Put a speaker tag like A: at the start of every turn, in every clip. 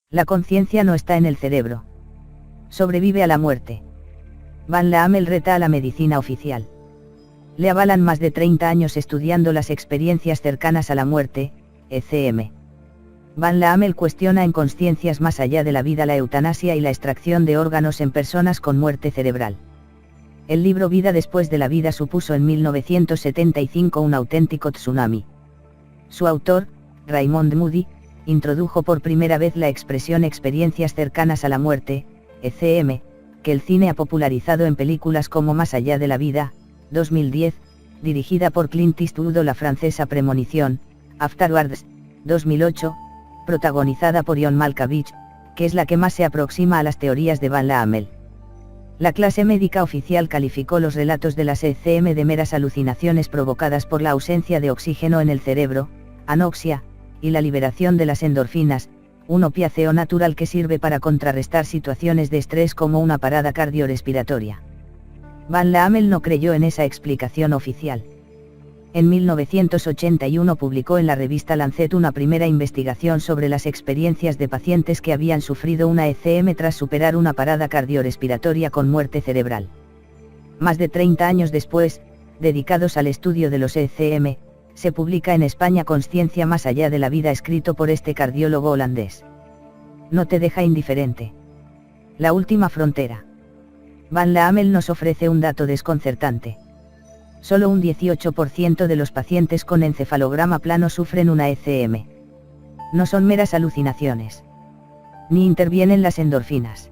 A: La conciencia no está en el cerebro. Sobrevive a la muerte. Van Laamel reta a la medicina oficial. Le avalan más de 30 años estudiando las experiencias cercanas a la muerte, ECM. Van Laamel cuestiona en Consciencias más allá de la vida la eutanasia y la extracción de órganos en personas con muerte cerebral. El libro Vida después de la vida supuso en 1975 un auténtico tsunami. Su autor, Raymond Moody, introdujo por primera vez la expresión experiencias cercanas a la muerte, ECM, que el cine ha popularizado en películas como Más allá de la vida, 2010, dirigida por Clint Eastwood, o la francesa Premonición, Afterwards, 2008, protagonizada por John Malkovich, que es la que más se aproxima a las teorías de Van Laamel. La clase médica oficial calificó los relatos de las ECM de meras alucinaciones provocadas por la ausencia de oxígeno en el cerebro, anoxia, y la liberación de las endorfinas, un opiáceo natural que sirve para contrarrestar situaciones de estrés como una parada cardiorrespiratoria. Van Laamel no creyó en esa explicación oficial. En 1981 publicó en la revista Lancet una primera investigación sobre las experiencias de pacientes que habían sufrido una ECM tras superar una parada cardiorrespiratoria con muerte cerebral. Más de 30 años después, dedicados al estudio de los ECM, se publica en España Consciencia más allá de la vida, escrito por este cardiólogo holandés. No te deja indiferente. La última frontera. Van Laamel nos ofrece un dato desconcertante. Solo un 18% de los pacientes con encefalograma plano sufren una ECM. No son meras alucinaciones. Ni intervienen las endorfinas.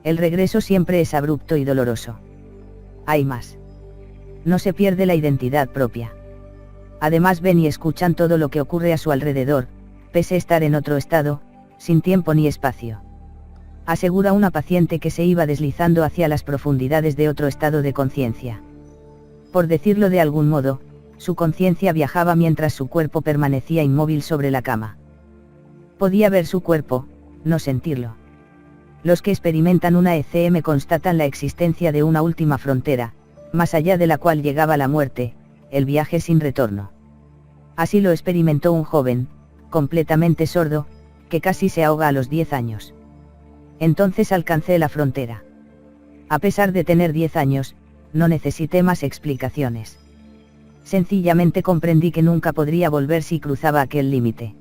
A: El regreso siempre es abrupto y doloroso. Hay más. No se pierde la identidad propia. Además ven y escuchan todo lo que ocurre a su alrededor, pese a estar en otro estado, sin tiempo ni espacio. Asegura una paciente que se iba deslizando hacia las profundidades de otro estado de conciencia. Por decirlo de algún modo, su conciencia viajaba mientras su cuerpo permanecía inmóvil sobre la cama. Podía ver su cuerpo, no sentirlo. Los que experimentan una ECM constatan la existencia de una última frontera, más allá de la cual llegaba la muerte, el viaje sin retorno. Así lo experimentó un joven, completamente sordo, que casi se ahoga a los 10 años. Entonces alcancé la frontera. A pesar de tener 10 años, no necesité más explicaciones. Sencillamente comprendí que nunca podría volver si cruzaba aquel límite.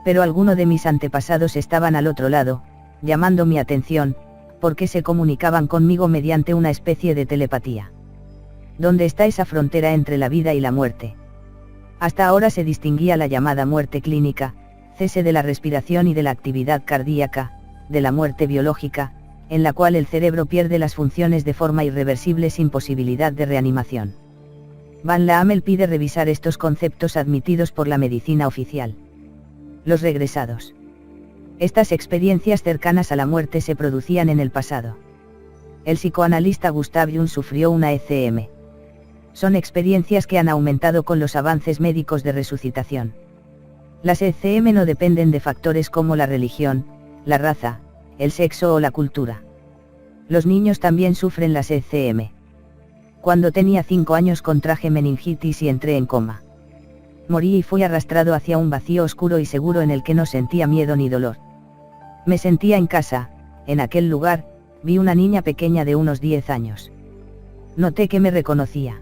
A: Pero algunos de mis antepasados estaban al otro lado, llamando mi atención, porque se comunicaban conmigo mediante una especie de telepatía. ¿Dónde está esa frontera entre la vida y la muerte? Hasta ahora se distinguía la llamada muerte clínica, cese de la respiración y de la actividad cardíaca, de la muerte biológica, en la cual el cerebro pierde las funciones de forma irreversible sin posibilidad de reanimación. Van Laamel pide revisar estos conceptos admitidos por la medicina oficial. Los regresados. Estas experiencias cercanas a la muerte se producían en el pasado. El psicoanalista Gustav Jung sufrió una ECM. Son experiencias que han aumentado con los avances médicos de resucitación. Las ECM no dependen de factores como la religión, la raza, el sexo o la cultura. Los niños también sufren las ECM. Cuando tenía 5 años contraje meningitis y entré en coma. Morí y fui arrastrado hacia un vacío oscuro y seguro en el que no sentía miedo ni dolor. Me sentía en casa, en aquel lugar, vi una niña pequeña de unos 10 años. Noté que me reconocía.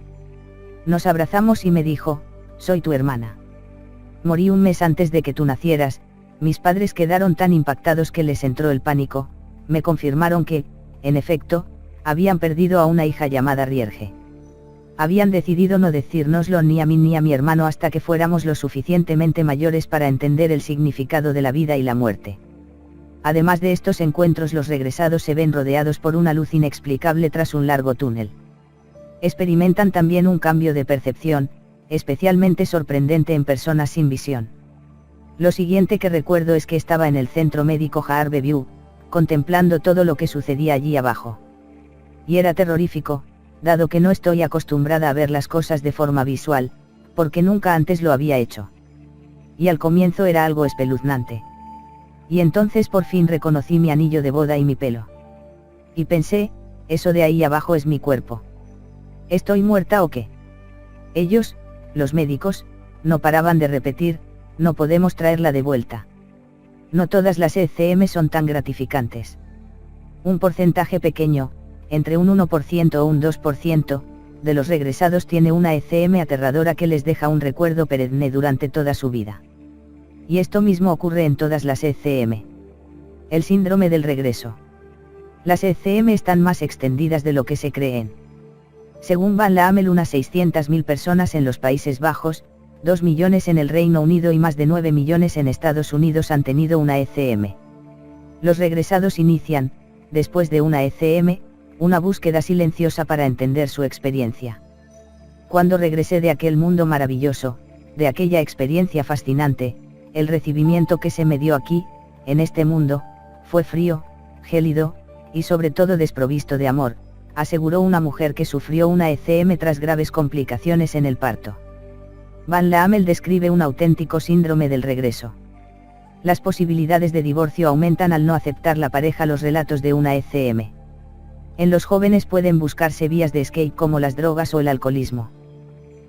A: Nos abrazamos y me dijo, soy tu hermana. Morí un mes antes de que tú nacieras. Mis padres quedaron tan impactados que les entró el pánico, me confirmaron que, en efecto, habían perdido a una hija llamada Rierge. Habían decidido no decírnoslo ni a mí ni a mi hermano hasta que fuéramos lo suficientemente mayores para entender el significado de la vida y la muerte. Además de estos encuentros, los regresados se ven rodeados por una luz inexplicable tras un largo túnel. Experimentan también un cambio de percepción, especialmente sorprendente en personas sin visión. Lo siguiente que recuerdo es que estaba en el centro médico Harborview, contemplando todo lo que sucedía allí abajo. Y era terrorífico, dado que no estoy acostumbrada a ver las cosas de forma visual, porque nunca antes lo había hecho. Y al comienzo era algo espeluznante. Y entonces por fin reconocí mi anillo de boda y mi pelo. Y pensé, eso de ahí abajo es mi cuerpo. ¿Estoy muerta o qué? Ellos, los médicos, no paraban de repetir, no podemos traerla de vuelta. No todas las ECM son tan gratificantes. Un porcentaje pequeño, entre un 1% o un 2%, de los regresados tiene una ECM aterradora que les deja un recuerdo perenne durante toda su vida. Y esto mismo ocurre en todas las ECM. El síndrome del regreso. Las ECM están más extendidas de lo que se creen. Según Van Laamel, unas 600.000 personas en los Países Bajos, 2 millones en el Reino Unido y más de 9 millones en Estados Unidos han tenido una ECM. Los regresados inician, después de una ECM, una búsqueda silenciosa para entender su experiencia. Cuando regresé de aquel mundo maravilloso, de aquella experiencia fascinante, el recibimiento que se me dio aquí, en este mundo, fue frío, gélido, y sobre todo desprovisto de amor, aseguró una mujer que sufrió una ECM tras graves complicaciones en el parto. Van Laamel describe un auténtico síndrome del regreso. Las posibilidades de divorcio aumentan al no aceptar la pareja los relatos de una ECM. En los jóvenes pueden buscarse vías de escape como las drogas o el alcoholismo.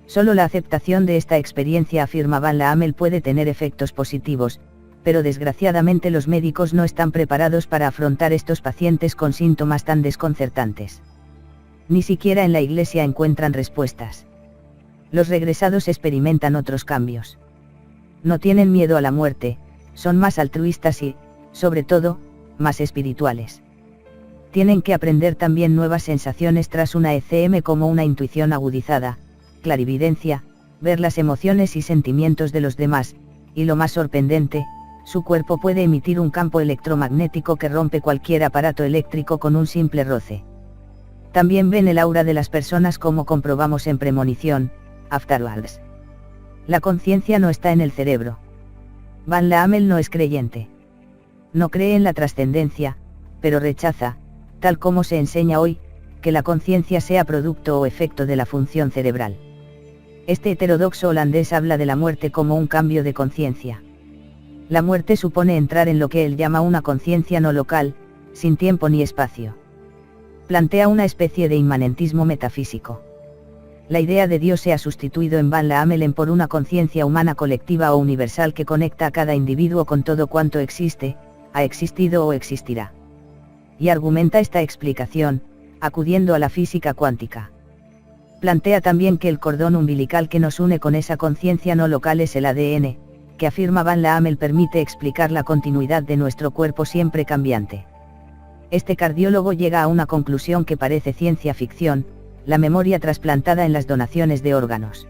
A: Solo la aceptación de esta experiencia, afirma Van Laamel, puede tener efectos positivos, pero desgraciadamente los médicos no están preparados para afrontar estos pacientes con síntomas tan desconcertantes. Ni siquiera en la iglesia encuentran respuestas. Los regresados experimentan otros cambios. No tienen miedo a la muerte, son más altruistas y, sobre todo, más espirituales. Tienen que aprender también nuevas sensaciones tras una ECM, como una intuición agudizada, clarividencia, ver las emociones y sentimientos de los demás, y lo más sorprendente, su cuerpo puede emitir un campo electromagnético que rompe cualquier aparato eléctrico con un simple roce. También ven el aura de las personas, como comprobamos en Premonición, Afterwards. La conciencia no está en el cerebro. Van Laamel no es creyente. No cree en la trascendencia, pero rechaza, tal como se enseña hoy, que la conciencia sea producto o efecto de la función cerebral. Este heterodoxo holandés habla de la muerte como un cambio de conciencia. La muerte supone entrar en lo que él llama una conciencia no local, sin tiempo ni espacio. Plantea una especie de inmanentismo metafísico. La idea de Dios se ha sustituido en Van Laamel por una conciencia humana colectiva o universal que conecta a cada individuo con todo cuanto existe, ha existido o existirá. Y argumenta esta explicación, acudiendo a la física cuántica. Plantea también que el cordón umbilical que nos une con esa conciencia no local es el ADN, que, afirma Van Laamel, permite explicar la continuidad de nuestro cuerpo siempre cambiante. Este cardiólogo llega a una conclusión que parece ciencia ficción: la memoria trasplantada en las donaciones de órganos.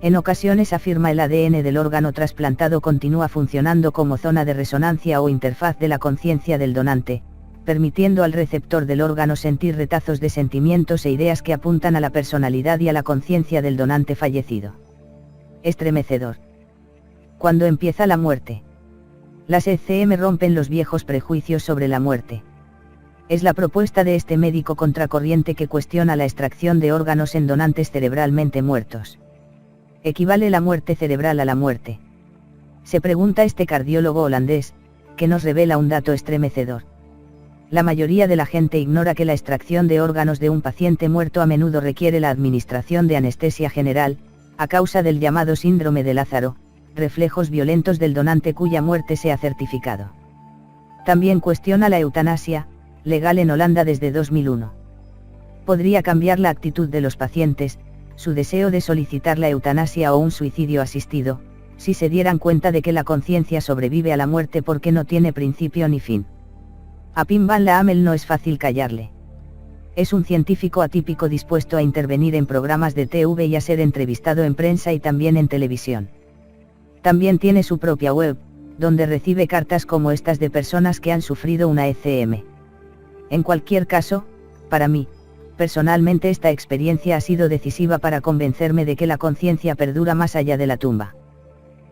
A: En ocasiones, afirma, el ADN del órgano trasplantado continúa funcionando como zona de resonancia o interfaz de la conciencia del donante, permitiendo al receptor del órgano sentir retazos de sentimientos e ideas que apuntan a la personalidad y a la conciencia del donante fallecido. Estremecedor. Cuando empieza la muerte. Las ECM rompen los viejos prejuicios sobre la muerte. Es la propuesta de este médico contracorriente que cuestiona la extracción de órganos en donantes cerebralmente muertos. ¿Equivale la muerte cerebral a la muerte?, se pregunta este cardiólogo holandés, que nos revela un dato estremecedor. La mayoría de la gente ignora que la extracción de órganos de un paciente muerto a menudo requiere la administración de anestesia general, a causa del llamado síndrome de Lázaro, reflejos violentos del donante cuya muerte se ha certificado. También cuestiona la eutanasia, legal en Holanda desde 2001. Podría cambiar la actitud de los pacientes, su deseo de solicitar la eutanasia o un suicidio asistido, si se dieran cuenta de que la conciencia sobrevive a la muerte porque no tiene principio ni fin. A Pim Van Laamel no es fácil callarle. Es un científico atípico dispuesto a intervenir en programas de TV y a ser entrevistado en prensa y también en televisión. También tiene su propia web, donde recibe cartas como estas de personas que han sufrido una ECM. En cualquier caso, para mí, personalmente, esta experiencia ha sido decisiva para convencerme de que la conciencia perdura más allá de la tumba.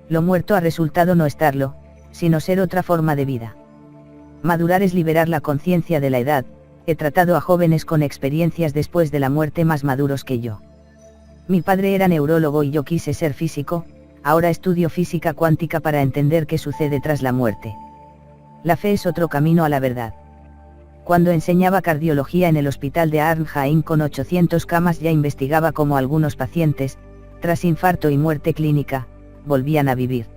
A: Lo muerto ha resultado no estarlo, sino ser otra forma de vida. Madurar es liberar la conciencia de la edad. He tratado a jóvenes con experiencias después de la muerte más maduros que yo. Mi padre era neurólogo y yo quise ser físico, ahora estudio física cuántica para entender qué sucede tras la muerte. La fe es otro camino a la verdad. Cuando enseñaba cardiología en el hospital de Arnhem con 800 camas, ya investigaba cómo algunos pacientes, tras infarto y muerte clínica, volvían a vivir.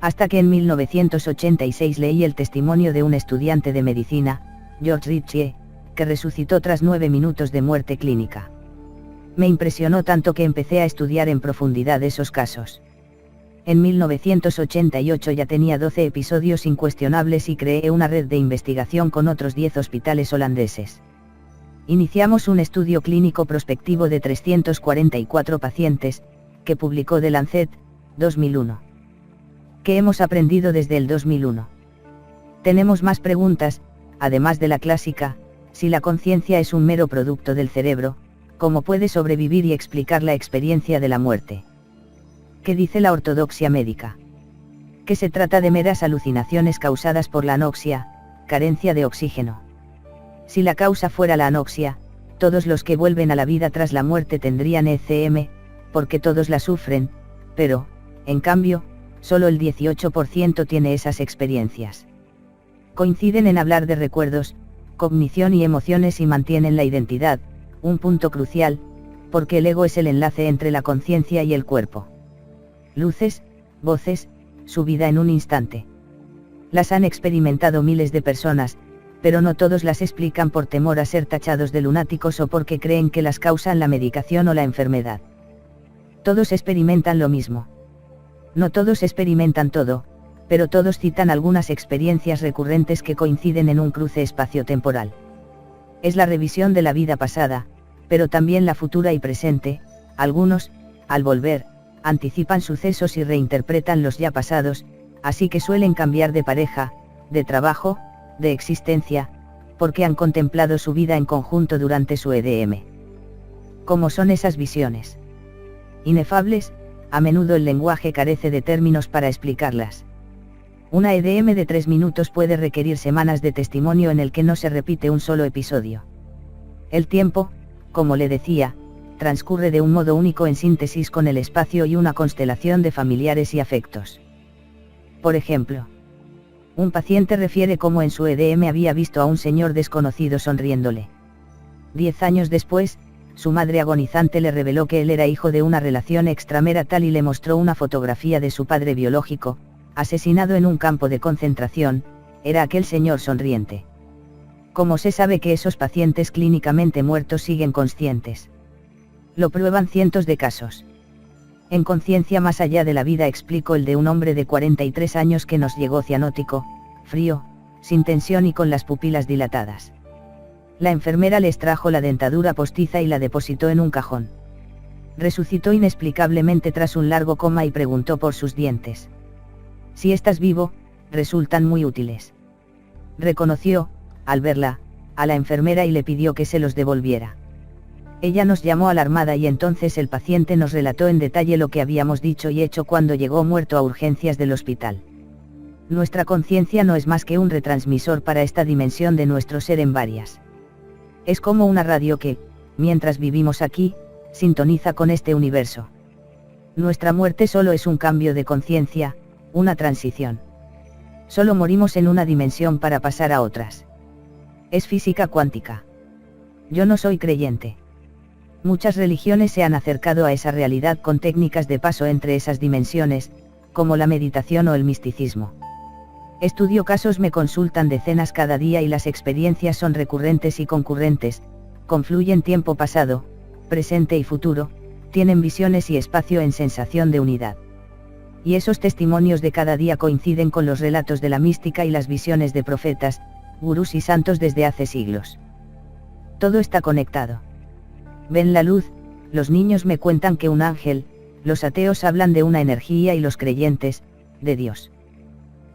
A: Hasta que en 1986 leí el testimonio de un estudiante de medicina, George Ritchie, que resucitó tras 9 minutos de muerte clínica. Me impresionó tanto que empecé a estudiar en profundidad esos casos. En 1988 ya tenía 12 episodios incuestionables y creé una red de investigación con otros 10 hospitales holandeses. Iniciamos un estudio clínico prospectivo de 344 pacientes, que publicó The Lancet, 2001. ¿Qué hemos aprendido desde el 2001? Tenemos más preguntas, además de la clásica, si la conciencia es un mero producto del cerebro, ¿cómo puede sobrevivir y explicar la experiencia de la muerte? ¿Qué dice la ortodoxia médica? Que se trata de meras alucinaciones causadas por la anoxia, carencia de oxígeno. Si la causa fuera la anoxia, todos los que vuelven a la vida tras la muerte tendrían ECM, porque todos la sufren, pero, en cambio, solo el 18% tiene esas experiencias. Coinciden en hablar de recuerdos, cognición y emociones y mantienen la identidad, un punto crucial, porque el ego es el enlace entre la conciencia y el cuerpo. Luces, voces, su vida en un instante. Las han experimentado miles de personas, pero no todos las explican por temor a ser tachados de lunáticos o porque creen que las causan la medicación o la enfermedad. Todos experimentan lo mismo. No todos experimentan todo, pero todos citan algunas experiencias recurrentes que coinciden en un cruce espacio-temporal. Es la revisión de la vida pasada, pero también la futura y presente. Algunos, al volver, anticipan sucesos y reinterpretan los ya pasados, así que suelen cambiar de pareja, de trabajo, de existencia, porque han contemplado su vida en conjunto durante su EDM. ¿Cómo son esas visiones? Inefables, a menudo el lenguaje carece de términos para explicarlas. Una EDM de 3 minutos puede requerir semanas de testimonio en el que no se repite un solo episodio. El tiempo, como le decía, transcurre de un modo único en síntesis con el espacio y una constelación de familiares y afectos. Por ejemplo, un paciente refiere cómo en su EDM había visto a un señor desconocido sonriéndole. 10 años después, su madre agonizante le reveló que él era hijo de una relación extramarital y le mostró una fotografía de su padre biológico, asesinado en un campo de concentración. Era aquel señor sonriente. ¿Cómo se sabe que esos pacientes clínicamente muertos siguen conscientes? Lo prueban cientos de casos. En Conciencia más allá de la vida explico el de un hombre de 43 años que nos llegó cianótico, frío, sin tensión y con las pupilas dilatadas. La enfermera le extrajo la dentadura postiza y la depositó en un cajón. Resucitó inexplicablemente tras un largo coma y preguntó por sus dientes. Si estás vivo, resultan muy útiles. Reconoció, al verla, a la enfermera y le pidió que se los devolviera. Ella nos llamó alarmada y entonces el paciente nos relató en detalle lo que habíamos dicho y hecho cuando llegó muerto a urgencias del hospital. Nuestra conciencia no es más que un retransmisor para esta dimensión de nuestro ser en varias. Es como una radio que, mientras vivimos aquí, sintoniza con este universo. Nuestra muerte solo es un cambio de conciencia, una transición. Solo morimos en una dimensión para pasar a otras. Es física cuántica. Yo no soy creyente. Muchas religiones se han acercado a esa realidad con técnicas de paso entre esas dimensiones, como la meditación o el misticismo. Estudio casos, me consultan decenas cada día y las experiencias son recurrentes y concurrentes, confluyen tiempo pasado, presente y futuro, tienen visiones y espacio en sensación de unidad. Y esos testimonios de cada día coinciden con los relatos de la mística y las visiones de profetas, gurús y santos desde hace siglos. Todo está conectado. Ven la luz, los niños me cuentan que un ángel, los ateos hablan de una energía y los creyentes, de Dios.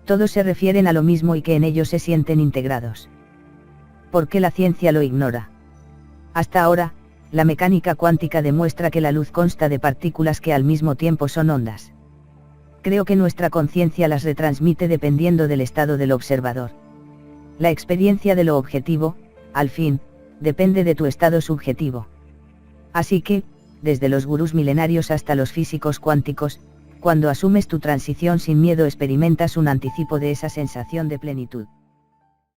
A: Todos se refieren a lo mismo y que en ellos se sienten integrados. ¿Por qué la ciencia lo ignora? Hasta ahora, la mecánica cuántica demuestra que la luz consta de partículas que al mismo tiempo son ondas. Creo que nuestra conciencia las retransmite dependiendo del estado del observador. La experiencia de lo objetivo, al fin, depende de tu estado subjetivo. Así que, desde los gurús milenarios hasta los físicos cuánticos, cuando asumes tu transición sin miedo experimentas un anticipo de esa sensación de plenitud.